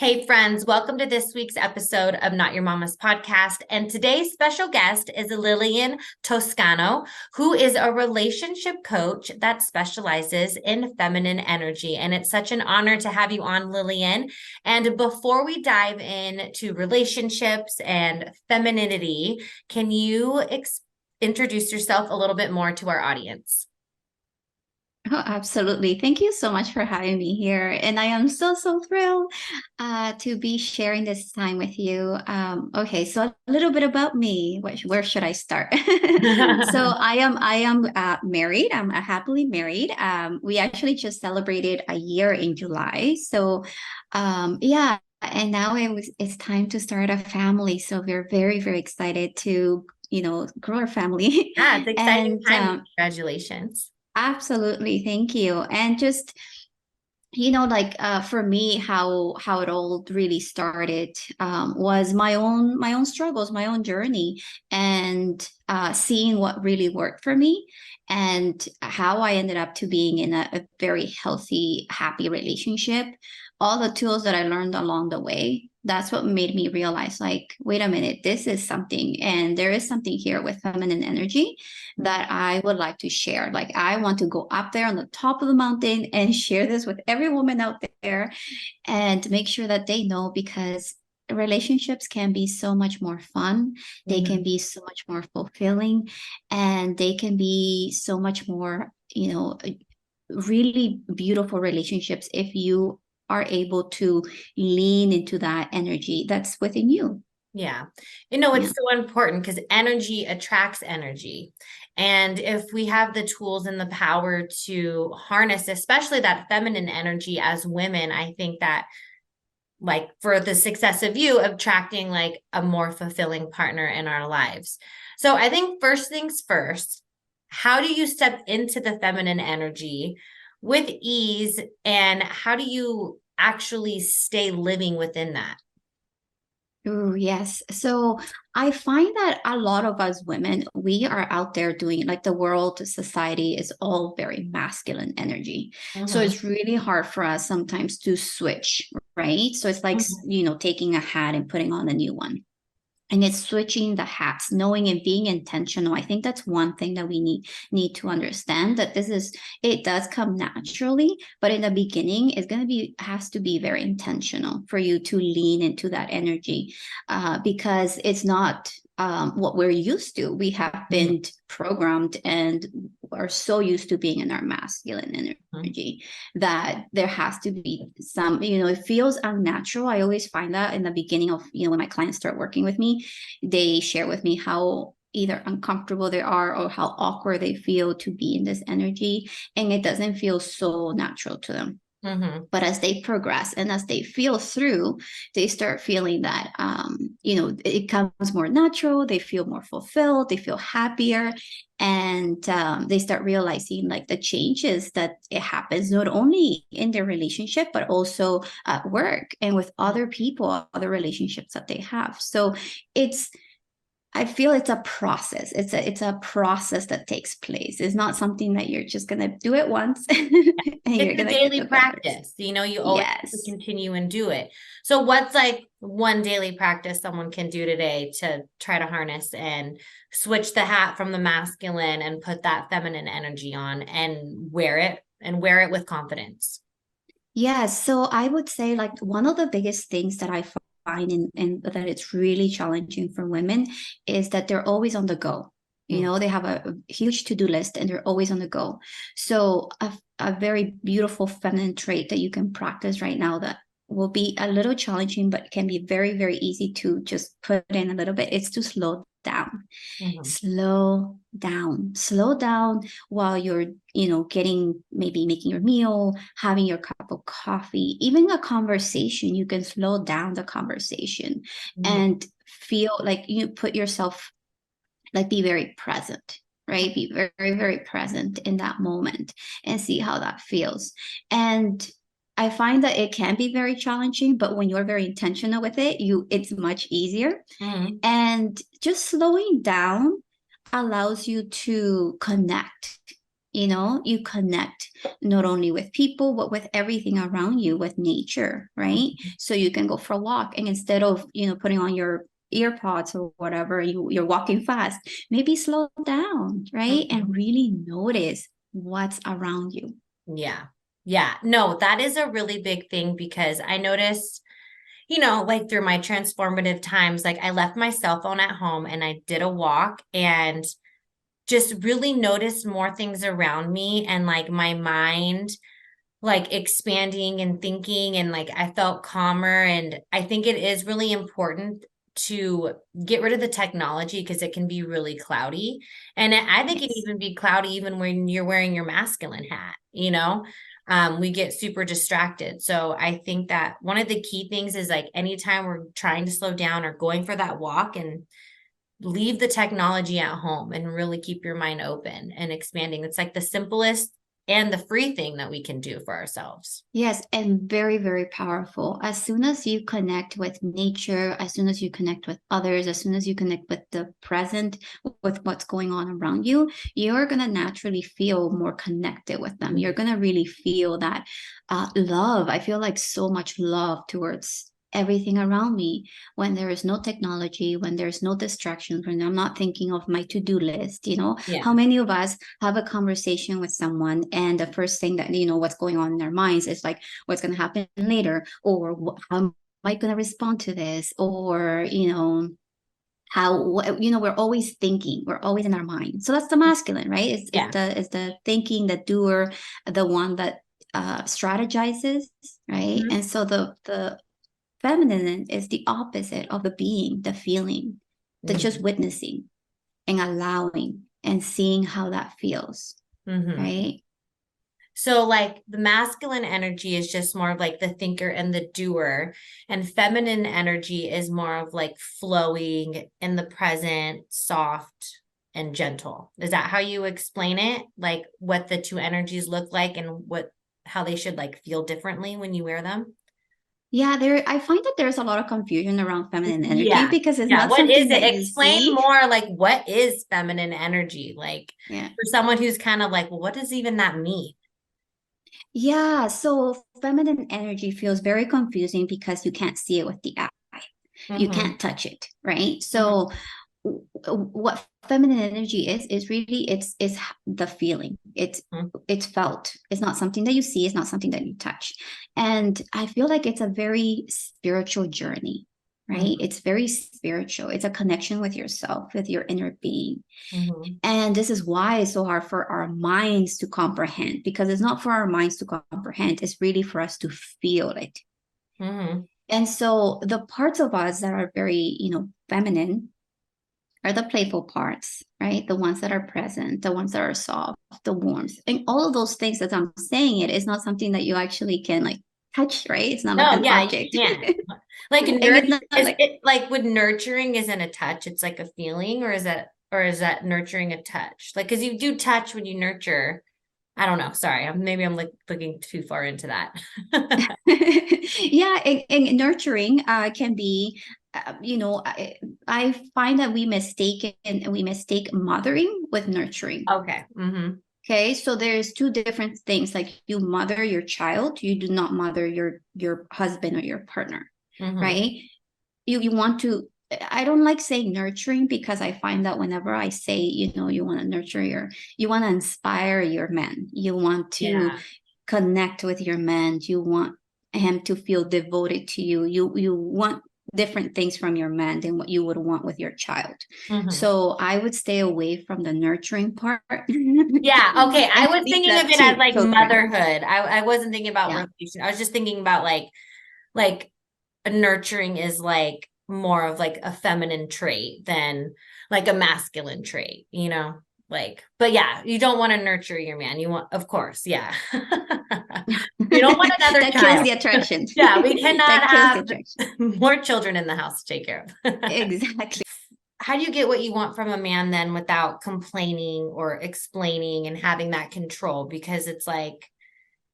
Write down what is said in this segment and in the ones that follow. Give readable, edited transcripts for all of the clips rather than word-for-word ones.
Hey, friends, welcome to this week's episode of Not Your Mama's Podcast. And today's special guest is Lylian Toscano, who is a relationship coach that specializes in feminine energy. And it's such an honor to have you on, Lylian. And before we dive into relationships and femininity, can you introduce yourself a little bit more to our audience? Oh, absolutely. Thank you so much for having me here. And I am so thrilled to be sharing this time with you. Okay, so a little bit about me. Where should I start? So I am married. I'm happily married. We actually just celebrated a year in July. So yeah, and now it's time to start a family. So we're very excited to, grow our family. Yeah, it's exciting And time. Congratulations. Absolutely. Thank you. And just, for me, how it all really started was my own struggles, my own journey, and seeing what really worked for me and how I ended up to being in a very healthy, happy relationship. All the tools that I learned along the way, that's what made me realize, like, wait a minute, this is something, and there is something here with feminine energy that I would like to share. Like, I want to go up there on the top of the mountain and share this with every woman out there and make sure that they know, because relationships can be so much more fun. They can Mhm. be so much more fulfilling, and they can be so much more, really beautiful relationships if you are able to lean into that energy that's within you. Yeah. Yeah. It's so important because energy attracts energy. And if we have the tools and the power to harness, especially that feminine energy as women, I think that, like, for the success of you, attracting like a more fulfilling partner in our lives. So I think first things first, how do you step into the feminine energy with ease, and how do you actually stay living within that? Oh, yes. So I find that a lot of us women, we are out there doing, like, the world, society is all very masculine energy. So Mhm. it's really hard for us sometimes to switch, right? So it's like, Mhm. taking a hat and putting on a new one. And it's switching the hats, knowing and being intentional. I think that's one thing that we need to understand, that it does come naturally, but in the beginning it's going to be has to be very intentional for you to lean into that energy, because it's not what we're used to. We have Mhm. been programmed and are so used to being in our masculine Mhm. energy that there has to be some, it feels unnatural. I always find that in the beginning of, when my clients start working with me, they share with me how either uncomfortable they are or how awkward they feel to be in this energy, and it doesn't feel so natural to them. Mhm. But as they progress and as they feel through, they start feeling that, it comes more natural. They feel more fulfilled. They feel happier. And they start realizing, like, the changes that it happens not only in their relationship, but also at work and with other people, other relationships that they have. So it's I feel it's a process. It's a process that takes place. It's not something that you're just gonna do it once and you're It's a gonna get daily the benefits. practice. You always have to Yes. continue and do it. So what's like one daily practice someone can do today to try to harness and switch the hat from the masculine and put that feminine energy on and wear it with confidence? Yes. So I would say, like, one of the biggest things that I find in that it's really challenging for women is that they're always on the go. Mm. They have a huge to-do list and they're always on the go. So a very beautiful feminine trait that you can practice right now that will be a little challenging, but can be very easy to just put in a little bit, is to slow down. Mhm. Slow down while you're, getting, maybe making your meal, having your cup of coffee, even a conversation. You can slow down the conversation Mhm. and feel like you put yourself, like, be very present, right? Be very present in that moment and see how that feels. And I find that it can be very challenging, but when you're very intentional with it, it's much easier. Mhm. And just slowing down allows you to connect, you connect not only with people, but with everything around you, with nature, right? So you can go for a walk, and instead of, putting on your earpods or whatever, you're walking fast, maybe slow down, right? Mhm. And really notice what's around you. Yeah. Yeah. No, that is a really big thing because I noticed, like through my transformative times, like I left my cell phone at home and I did a walk and just really noticed more things around me and like my mind like expanding and thinking and like I felt calmer. And I think it is really important to get rid of the technology because it can be really cloudy. And I think it can Yes. even be cloudy even when you're wearing your masculine hat, we get super distracted. So I think that one of the key things is like anytime we're trying to slow down or going for that walk and leave the technology at home and really keep your mind open and expanding. It's like the simplest and the free thing that we can do for ourselves. Yes, and very, very powerful. As soon as you connect with nature, as soon as you connect with others, as soon as you connect with the present, with what's going on around you, you're going to naturally feel more connected with them. You're going to really feel that love. I feel like so much love towards everything around me when there is no technology, when there's no distractions, when I'm not thinking of my to-do list. Yeah. How many of us have a conversation with someone, and the first thing that what's going on in their minds is like, what's going to happen later, or how am I going to respond to this, or how, we're always thinking, we're always in our mind. So that's the masculine, right? It's Yeah. the thinking, the doer, the one that strategizes, right? Mhm. And so the feminine is the opposite of the being, the feeling, the just Mhm. witnessing and allowing and seeing how that feels, Mhm. right? So like the masculine energy is just more of like the thinker and the doer, and feminine energy is more of like flowing in the present, soft and gentle. Is that how you explain it? Like what the two energies look like and how they should like feel differently when you wear them? Yeah, I find that there's a lot of confusion around feminine energy Yeah. because it's Yeah. not What is something it? that you Explain see. more like what is feminine energy? Like Yeah. for someone who's kind of like, well, what does even that mean? Yeah, so feminine energy feels very confusing because you can't see it with the eye. You Mm-hmm. can't touch it, right? Mm-hmm. So what feminine energy is really, it's the feeling. It's felt. It's not something that you see, it's not something that you touch. And I feel like it's a very spiritual journey, right? Mm-hmm. It's very spiritual. It's a connection with yourself, with your inner being. Mm-hmm. And this is why it's so hard for our minds to comprehend, because it's not for our minds to comprehend, it's really for us to feel it. Mm-hmm. And so the parts of us that are very, feminine are the playful parts, right? The ones that are present, the ones that are soft, the warmth, and all of those things that I'm saying, it is not something that you actually can like touch, right? It's not like No, an yeah, you object. can't. Like And nurture it's not is like, it like with nurturing isn't a touch, it's like a feeling, or is that nurturing a touch? Like because you do touch when you nurture. I don't know. Sorry. Maybe I'm like looking too far into that. yeah, and nurturing can be, I find that we mistake mothering with nurturing. Okay. Mm-hmm. Okay, so there's two different things. Like, you mother your child, you do not mother your husband or your partner, Mm-hmm. right? You want to. I don't like saying nurturing, because I find that whenever I say, you want to you want to inspire your man, you want to Yeah. connect with your man, you want him to feel devoted to you. You want different things from your man than what you would want with your child. Mm-hmm. So I would stay away from the nurturing part Yeah. Okay. I and was leave thinking of that it as to like children. motherhood. I wasn't thinking about Yeah. relation. I was just thinking about like a nurturing is like more of like a feminine trait than like a masculine trait. Like, but yeah, you don't want to nurture your man. You want, of course, yeah. You don't want another That kills child. the attraction. Yeah, we cannot That kills the have attraction. more children in the house to take care of. Exactly. How do you get what you want from a man then without complaining or explaining and having that control? Because it's like,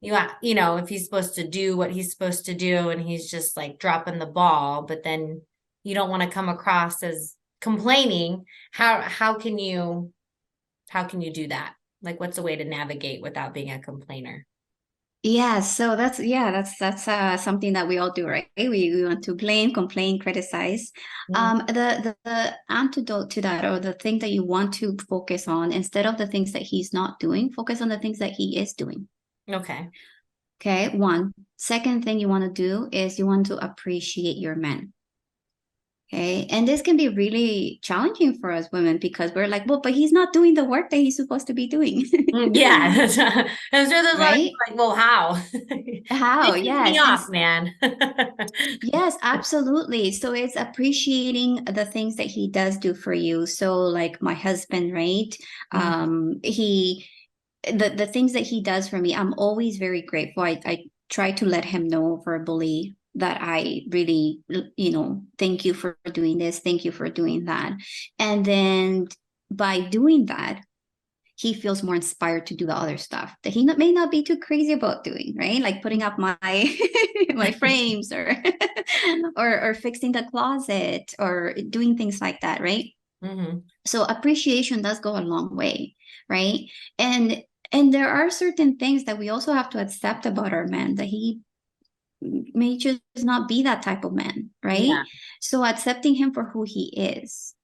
if he's supposed to do what he's supposed to do and he's just like dropping the ball, but then you don't want to come across as complaining. How can you do that? Like, what's a way to navigate without being a complainer? Yeah, so that's something that we all do, right? We want to blame, complain, criticize. Mm, The antidote to that, or the thing that you want to focus on, instead of the things that he's not doing, focus on the things that he is doing. okay. Okay, one. Second thing you want to do is you want to appreciate your men. Okay. And this can be really challenging for us women because we're like, well, but he's not doing the work that he's supposed to be doing. Yeah. I'm sure there's a lot of Right? people like, well, how? How? Pisses me Yes. And off, man. yes, absolutely. So it's appreciating the things that he does do for you. So like my husband, right? Mhm. He the things that he does for me, I'm always very grateful. I try to let him know verbally that I really, thank you for doing this, thank you for doing that. And then by doing that, he feels more inspired to do the other stuff that he may not be too crazy about doing, right? Like putting up my my frames or or fixing the closet or doing things like that, right? Mhm. So appreciation does go a long way, right? And and there are certain things that we also have to accept about our man, that he may just not be that type of man, right? Yeah. So accepting him for who he is,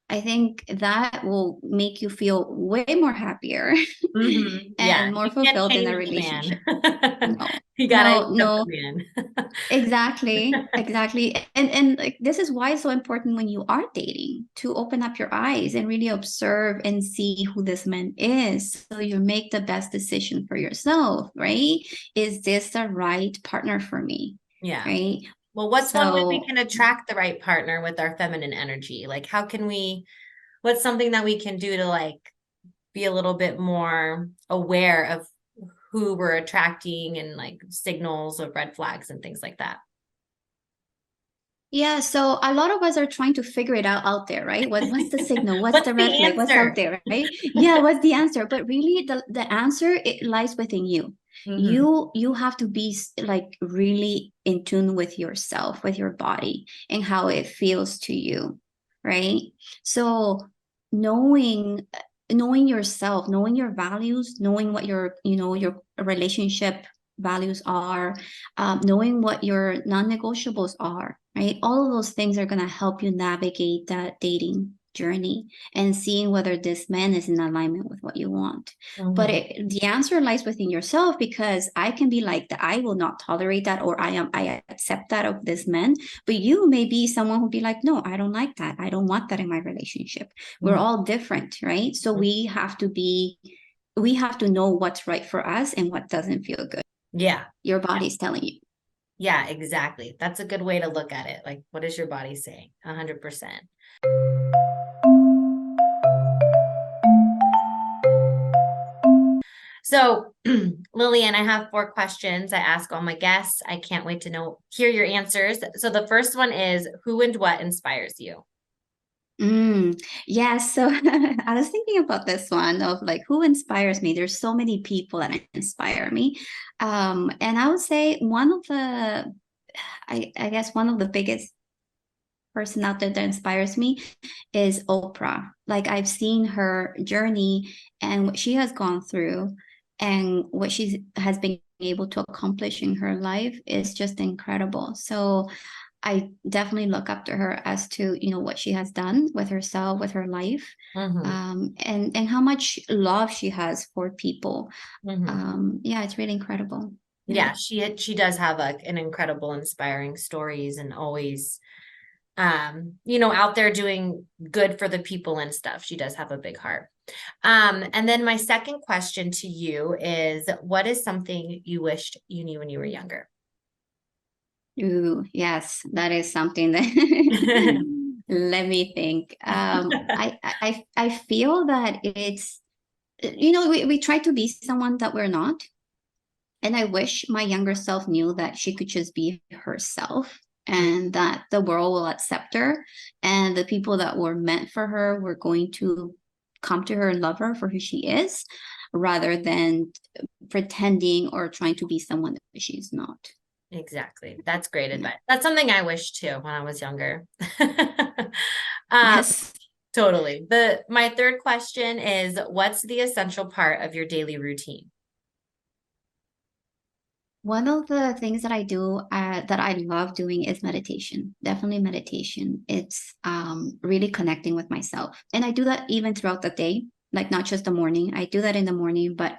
I think that will make you feel way more happier Yeah. and more You can't fulfilled in a change the man. relationship. No, You gotta no, accept the no. man. Exactly, exactly. And like this is why it's so important when you are dating to open up your eyes and really observe and see who this man is so you make the best decision for yourself, right? Is this the right partner for me? Yeah. Right? Well, what's one way we So can attract the right partner with our feminine energy? Like, how can we, what's something that we can do to like be a little bit more aware of who we're attracting and like signals of red flags and things like that? yeah, so a lot of us are trying to figure it out there, right? What's the signal? What's What's the red the flag? What's out answer? there, right? Yeah, what's the answer? But really the answer, it lies within you. Hmm. You have to be like really in tune with yourself, with your body and how it feels to you, right? So knowing knowing yourself, knowing your values, knowing what your relationship values are, knowing what your non-negotiables are, right? All of those things are going to help you navigate that dating journey and seeing whether this man is in alignment with what you want. But Hmm. the answer lies within yourself, because I can be like that. I will not tolerate that, or I accept that of this man. But you may be someone who'd be like, no, I don't like that. I don't want that in my relationship. We're all different, right? So we have to know what's right for us and what doesn't feel good. Yeah. Your body's telling you. Yeah, exactly. That's a good way to look at it. Like, what is your body saying? 100%. So, Lillian, I have 4 questions I ask all my guests. I can't wait to hear your answers. So, the first one is, who and what inspires you? Yeah, so I was thinking about this one of like who inspires me. There's so many people that inspire me. And I would say I guess one of the biggest person out there that inspires me is Oprah. Like I've seen her journey and what she has gone through and what she has been able to accomplish in her life is just incredible. So I definitely look up to her as to, what she has done with herself, with her life, Hmm. and how much love she has for people. Hmm. Yeah, it's really incredible. Yeah. Yeah, she does have an incredible, inspiring stories and always out there doing good for the people and stuff. She does have a big heart. And then my second question to you is, what is something you wished you knew when you were younger? Ooh, yes, that is something that let me think. I feel that it's, we try to be someone that we're not. And I wish my younger self knew that she could just be herself and that the world will accept her and the people that were meant for her were going to come to her and love her for who she is, rather than pretending or trying to be someone that she's not. Exactly. That's great Yeah. advice. That's something I wish too when I was younger. Um, Yes. Totally. My third question is, what's the essential part of your daily routine? One of the things that I do that I love doing is meditation. Definitely meditation. It's really connecting with myself. And I do that even throughout the day, like not just the morning. I do that in the morning, but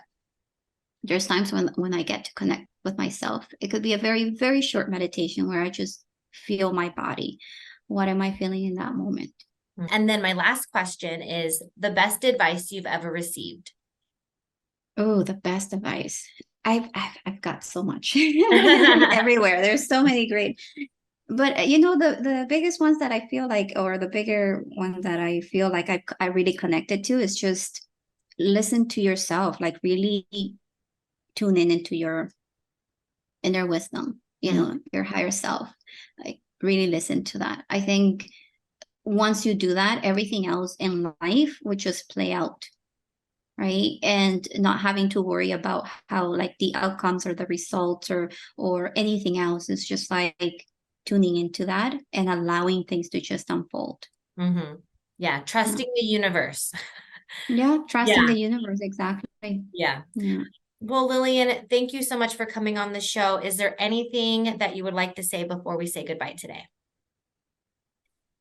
there's times when I get to connect with myself. It could be a very, very short meditation where I just feel my body. What am I feeling in that moment? And then my last question is the best advice you've ever received. Oh, the best advice. I've got so much everywhere. There's so many great, but the biggest ones that I feel like, or the bigger one that I feel like I really connected to is just listen to yourself, like really tune in into your inner wisdom, your higher self, like really listen to that. I think once you do that, everything else in life would just play out, right? And not having to worry about how like the outcomes or the results or anything else. It's just like tuning into that and allowing things to just unfold. Mm-hmm. Yeah. Yeah. Trusting the universe. Yeah, trusting Yeah. the universe, exactly. Yeah. Yeah. Well, Lylian, thank you so much for coming on the show. Is there anything that you would like to say before we say goodbye today?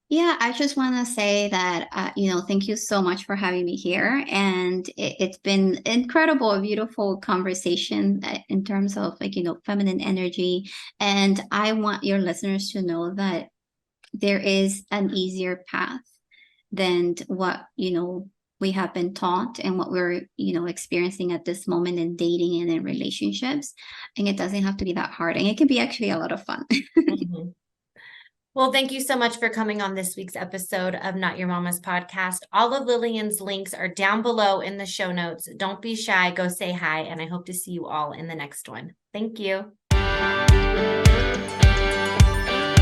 Yeah, I just want to say that, thank you so much for having me here. And it's been incredible, a beautiful conversation in terms of like, feminine energy. And I want your listeners to know that there is an easier path than what, we have been taught and what we're, experiencing at this moment in dating and in relationships. And it doesn't have to be that hard. And it can be actually a lot of fun. Mm-hmm. Well, thank you so much for coming on this week's episode of Not Your Mama's podcast. All of Lillian's links are down below in the show notes. Don't be shy, go say hi, and I hope to see you all in the next one. Thank you.